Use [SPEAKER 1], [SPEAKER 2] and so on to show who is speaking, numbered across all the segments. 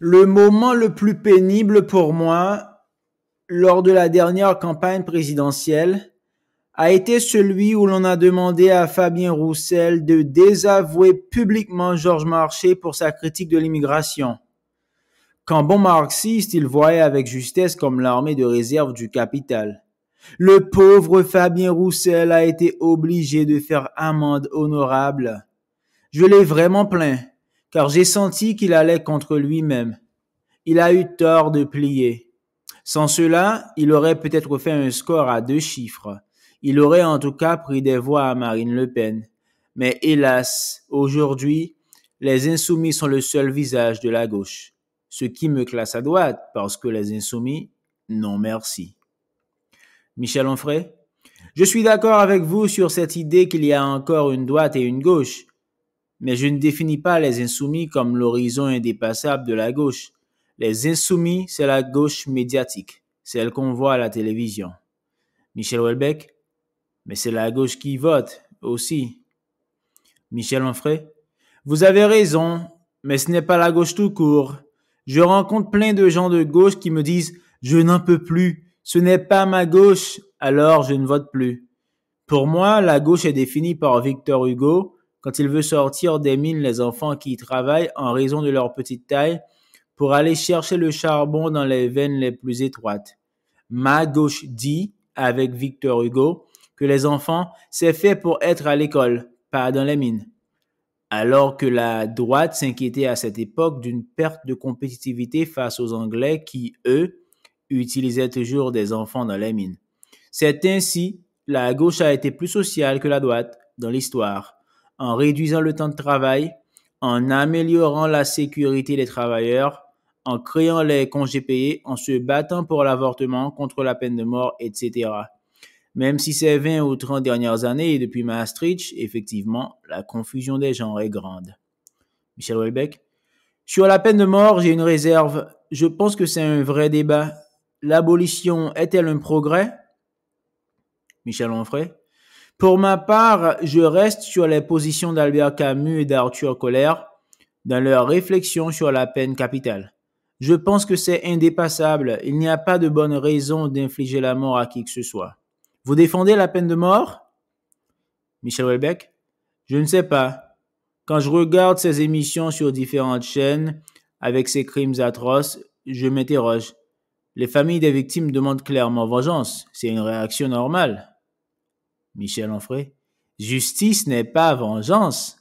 [SPEAKER 1] Le moment le plus pénible pour moi, lors de la dernière campagne présidentielle, a été celui où l'on a demandé à Fabien Roussel de désavouer publiquement Georges Marchais pour sa critique de l'immigration. Qu'en bon marxiste, il voyait avec justesse comme l'armée de réserve du capital. Le pauvre Fabien Roussel a été obligé de faire amende honorable. Je l'ai vraiment plaint, car j'ai senti qu'il allait contre lui-même. Il a eu tort de plier. Sans cela, il aurait peut-être fait un score à 2 chiffres. Il aurait en tout cas pris des voix à Marine Le Pen. Mais hélas, aujourd'hui, les insoumis sont le seul visage de la gauche. Ce qui me classe à droite, parce que les insoumis, non merci. Michel Onfray, je suis d'accord avec vous sur cette idée qu'il y a encore une droite et une gauche, mais je ne définis pas les insoumis comme l'horizon indépassable de la gauche. Les insoumis, c'est la gauche médiatique, celle qu'on voit à la télévision. Michel Houellebecq, mais c'est la gauche qui vote aussi. Michel Onfray, vous avez raison, mais ce n'est pas la gauche tout court. Je rencontre plein de gens de gauche qui me disent « Je n'en peux plus, ce n'est pas ma gauche, alors je ne vote plus ». Pour moi, la gauche est définie par Victor Hugo quand il veut sortir des mines les enfants qui y travaillent en raison de leur petite taille pour aller chercher le charbon dans les veines les plus étroites. Ma gauche dit, avec Victor Hugo, que les enfants, c'est fait pour être à l'école, pas dans les mines. Alors que la droite s'inquiétait à cette époque d'une perte de compétitivité face aux Anglais qui, eux, utilisaient toujours des enfants dans les mines. C'est ainsi, la gauche a été plus sociale que la droite dans l'histoire, en réduisant le temps de travail, en améliorant la sécurité des travailleurs, en créant les congés payés, en se battant pour l'avortement, contre la peine de mort, etc. Même si ces 20 ou 30 dernières années et depuis Maastricht, effectivement, la confusion des genres est grande. Michel Houellebecq. Sur la peine de mort, j'ai une réserve. Je pense que c'est un vrai débat. L'abolition est-elle un progrès? Michel Onfray. Pour ma part, je reste sur les positions d'Albert Camus et d'Arthur Koller dans leur réflexion sur la peine capitale. Je pense que c'est indépassable. Il n'y a pas de bonne raison d'infliger la mort à qui que ce soit. Vous défendez la peine de mort? Michel Houellebecq. Je ne sais pas. Quand je regarde ces émissions sur différentes chaînes avec ces crimes atroces, je m'interroge. Les familles des victimes demandent clairement vengeance. C'est une réaction normale. Michel Onfray. Justice n'est pas vengeance.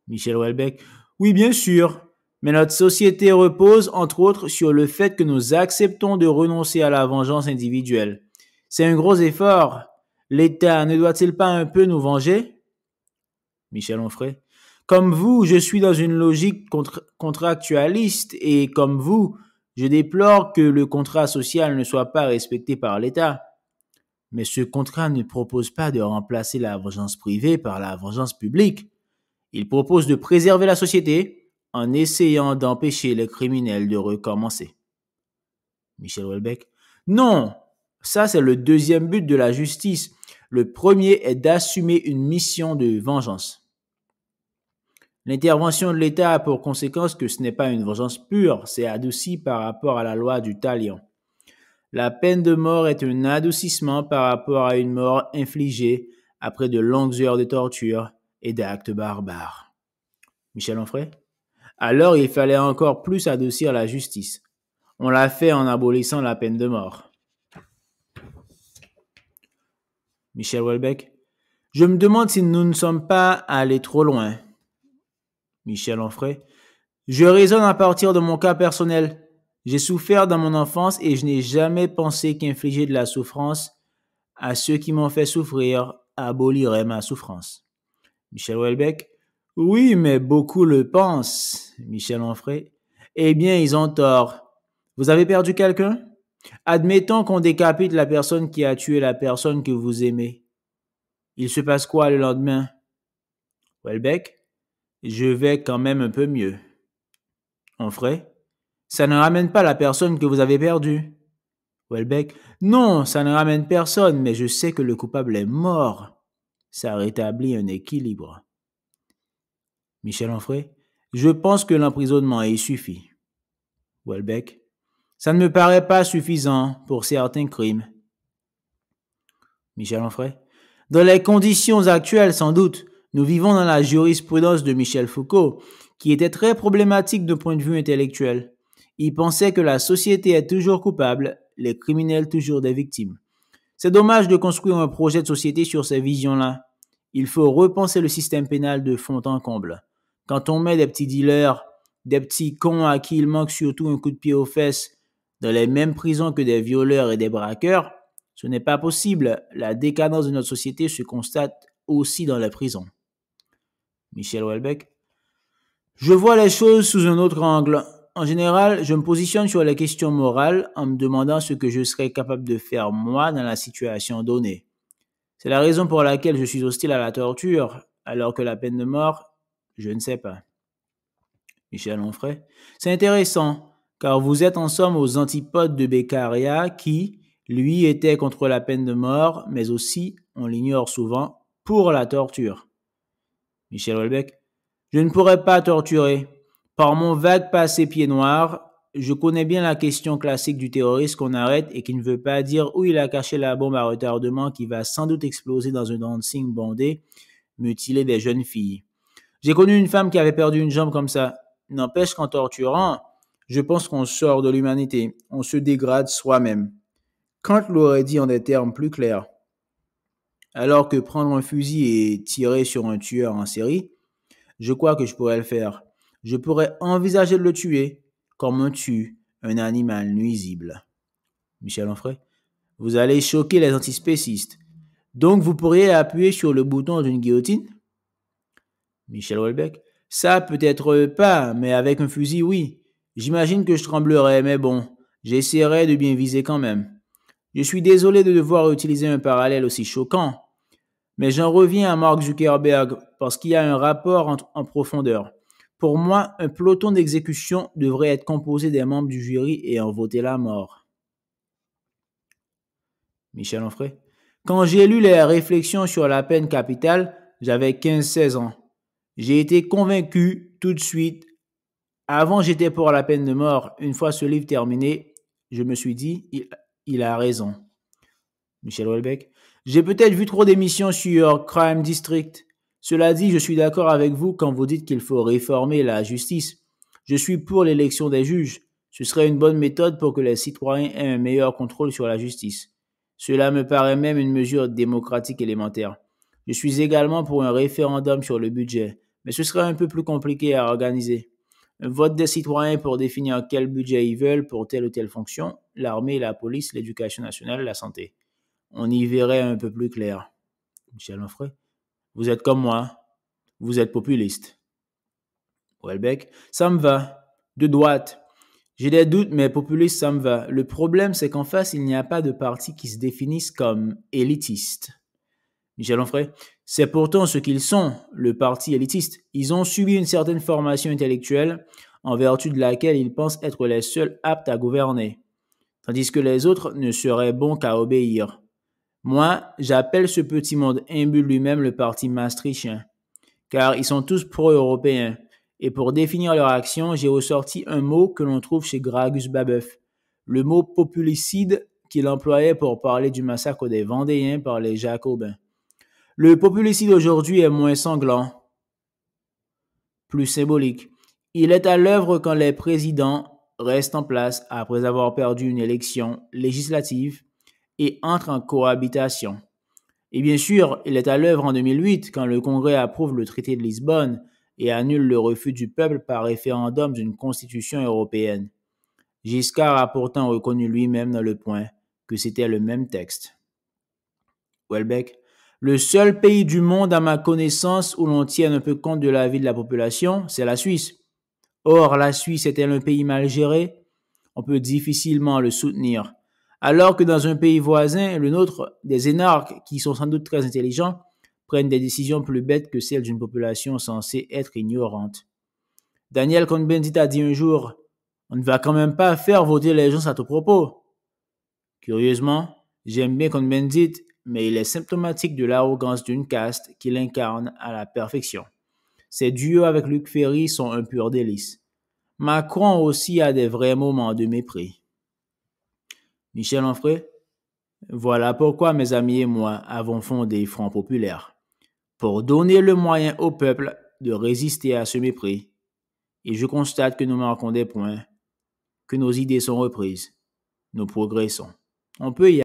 [SPEAKER 1] Michel Houellebecq. Oui, bien sûr. Mais notre société repose, entre autres, sur le fait que nous acceptons de renoncer à la vengeance individuelle. C'est un gros effort. L'État ne doit-il pas un peu nous venger? Michel Onfray. Comme vous, je suis dans une logique contractualiste et comme vous, je déplore que le contrat social ne soit pas respecté par l'État. Mais ce contrat ne propose pas de remplacer la vengeance privée par la vengeance publique. Il propose de préserver la société en essayant d'empêcher les criminels de recommencer. Michel Houellebecq. Non, ça c'est le deuxième but de la justice. Le premier est d'assumer une mission de vengeance. L'intervention de l'État a pour conséquence que ce n'est pas une vengeance pure, c'est adouci par rapport à la loi du talion. La peine de mort est un adoucissement par rapport à une mort infligée après de longues heures de torture et d'actes barbares. Michel Onfray. Alors il fallait encore plus adoucir la justice. On l'a fait en abolissant la peine de mort. Michel Houellebecq. Je me demande si nous ne sommes pas allés trop loin. Michel Onfray. Je raisonne à partir de mon cas personnel. J'ai souffert dans mon enfance et je n'ai jamais pensé qu'infliger de la souffrance à ceux qui m'ont fait souffrir abolirait ma souffrance. Michel Houellebecq. Oui, mais beaucoup le pensent. Michel Onfray. Eh bien, ils ont tort. Vous avez perdu quelqu'un? Admettons qu'on décapite la personne qui a tué la personne que vous aimez. Il se passe quoi le lendemain? Houellebecq. Je vais quand même un peu mieux. Onfray. Ça ne ramène pas la personne que vous avez perdue. Houellebecq. Non, ça ne ramène personne, mais je sais que le coupable est mort. Ça rétablit un équilibre. Michel Onfray. Je pense que l'emprisonnement y suffit. Welbeck. Ça ne me paraît pas suffisant pour certains crimes. Michel Onfray. Dans les conditions actuelles, sans doute, nous vivons dans la jurisprudence de Michel Foucault, qui était très problématique de point de vue intellectuel. Il pensait que la société est toujours coupable, les criminels toujours des victimes. C'est dommage de construire un projet de société sur ces visions-là. Il faut repenser le système pénal de fond en comble. Quand on met des petits dealers, des petits cons à qui il manque surtout un coup de pied aux fesses, dans les mêmes prisons que des violeurs et des braqueurs, ce n'est pas possible. La décadence de notre société se constate aussi dans les prisons. Michel Houellebecq. Je vois les choses sous un autre angle. En général, je me positionne sur les questions morales en me demandant ce que je serais capable de faire moi dans la situation donnée. C'est la raison pour laquelle je suis hostile à la torture, alors que la peine de mort, je ne sais pas. Michel Onfray. C'est intéressant, car vous êtes en somme aux antipodes de Beccaria qui, lui, était contre la peine de mort, mais aussi, on l'ignore souvent, pour la torture. Michel Houellebecq. Je ne pourrais pas torturer. Par mon vague passé pied noir, je connais bien la question classique du terroriste qu'on arrête et qui ne veut pas dire où il a caché la bombe à retardement qui va sans doute exploser dans un dancing bondé, mutiler des jeunes filles. J'ai connu une femme qui avait perdu une jambe comme ça. N'empêche qu'en torturant, je pense qu'on sort de l'humanité, on se dégrade soi-même. Kant l'aurait dit en des termes plus clairs. Alors que prendre un fusil et tirer sur un tueur en série, je crois que je pourrais le faire. Je pourrais envisager de le tuer comme on tue un animal nuisible. Michel Onfray. Vous allez choquer les antispécistes. Donc vous pourriez appuyer sur le bouton d'une guillotine? Michel Houellebecq. Ça peut-être pas, mais avec un fusil, oui. J'imagine que je tremblerais, mais bon, j'essaierai de bien viser quand même. Je suis désolé de devoir utiliser un parallèle aussi choquant, mais j'en reviens à Mark Zuckerberg parce qu'il y a un rapport en profondeur. Pour moi, un peloton d'exécution devrait être composé des membres du jury et en voter la mort. Michel Onfray. Quand j'ai lu les réflexions sur la peine capitale, j'avais 15-16 ans. J'ai été convaincu tout de suite. Avant, j'étais pour la peine de mort. Une fois ce livre terminé, je me suis dit, il a raison. Michel Houellebecq. J'ai peut-être vu trop d'émissions sur Crime District. Cela dit, je suis d'accord avec vous quand vous dites qu'il faut réformer la justice. Je suis pour l'élection des juges. Ce serait une bonne méthode pour que les citoyens aient un meilleur contrôle sur la justice. Cela me paraît même une mesure démocratique élémentaire. Je suis également pour un référendum sur le budget, mais ce serait un peu plus compliqué à organiser. Un vote des citoyens pour définir quel budget ils veulent pour telle ou telle fonction, l'armée, la police, l'éducation nationale, la santé. On y verrait un peu plus clair. Michel Onfray. Vous êtes comme moi. Vous êtes populiste. Houellebecq. Ça me va. De droite. J'ai des doutes, mais populiste, ça me va. Le problème, c'est qu'en face, il n'y a pas de parti qui se définisse comme élitiste. Michel Onfray. C'est pourtant ce qu'ils sont, le parti élitiste. Ils ont subi une certaine formation intellectuelle en vertu de laquelle ils pensent être les seuls aptes à gouverner, tandis que les autres ne seraient bons qu'à obéir. Moi, j'appelle ce petit monde imbu lui-même le parti maastrichtien, car ils sont tous pro-européens. Et pour définir leur action, j'ai ressorti un mot que l'on trouve chez Gragus Babeuf, le mot populicide qu'il employait pour parler du massacre des Vendéens par les Jacobins. Le populicide aujourd'hui est moins sanglant, plus symbolique. Il est à l'œuvre quand les présidents restent en place après avoir perdu une élection législative et entrent en cohabitation. Et bien sûr, il est à l'œuvre en 2008 quand le Congrès approuve le traité de Lisbonne et annule le refus du peuple par référendum d'une constitution européenne. Giscard a pourtant reconnu lui-même dans Le Point que c'était le même texte. Houellebecq. Le seul pays du monde à ma connaissance où l'on tienne un peu compte de la vie de la population, c'est la Suisse. Or, la Suisse est-elle un pays mal géré? On peut difficilement le soutenir. Alors que dans un pays voisin, le nôtre, des énarques, qui sont sans doute très intelligents, prennent des décisions plus bêtes que celles d'une population censée être ignorante. Daniel Cohn-Bendit a dit un jour, on ne va quand même pas faire voter les gens à tout propos. Curieusement, j'aime bien Cohn-Bendit, mais il est symptomatique de l'arrogance d'une caste qu'il incarne à la perfection. Ses duos avec Luc Ferry sont un pur délice. Macron aussi a des vrais moments de mépris. Michel Onfray, voilà pourquoi mes amis et moi avons fondé Front Populaire, pour donner le moyen au peuple de résister à ce mépris. Et je constate que nous marquons des points, que nos idées sont reprises, nous progressons. On peut y